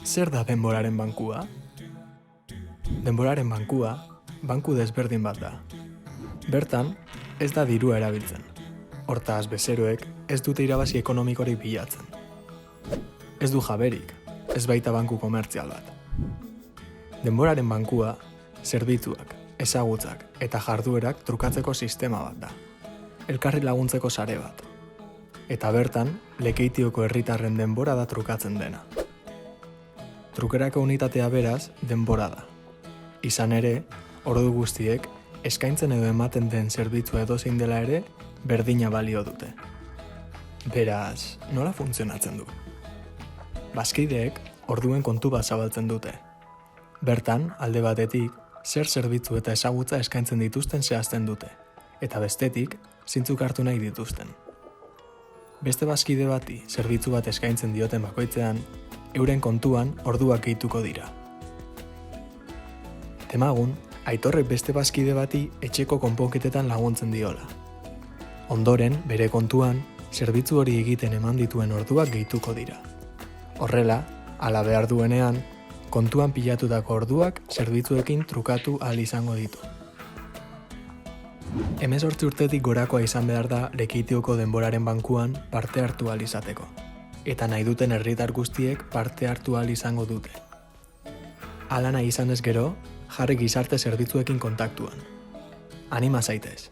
Zer da denboraren bankua? Denboraren bankua, banku desberdin bat da. Bertan, ez da dirua erabiltzen. Hortaz, bezeroek ez dute irabazi ekonomikorik bilatzen. Ez du jaberik, ez baita banku komertzial bat. Denboraren bankua, zerbitzuak, ezagutzak eta jarduerak trukatzeko sistema bat da. Elkarri laguntzeko sare bat. Eta bertan, Lekeitioko herritarren denbora da trukatzen dena. Trukerako unitatea beraz, denbora da. Izan ere, ordu guztiek, eskaintzen edo ematen den zerbitzua edozein dela ere, berdina balio dute. Beraz, nola funtzionatzen du? Bazkideek, orduen kontu bat zabaltzen dute. Bertan, alde batetik, zer zerbitzu eta ezagutza eskaintzen dituzten zehazten dute, eta bestetik, zeintzuk hartu nahi dituzten. Beste bazkide bati zerbitzu bat eskaintzen dioten bakoitzean, euren kontuan orduak gehituko dira. Demagun, Aitorrek beste bazkide bati etxeko konponketetan laguntzen diola. Ondoren, bere kontuan, zerbitzu hori egiten eman dituen orduak gehituko dira. Horrela, hala behar duenean, kontuan pilatutako orduak zerbitzuekin trukatu ahal izango ditu. 18 urtetik gorakoa izan behar da Lekeitioko denboraren bankuan parte hartu ahal izateko, eta nahi duten herritar guztiek parte hartu ahal izango dute. Hala nahi izanez gero, jarri gizarte zerbitzuekin kontaktuan. Anima zaitez!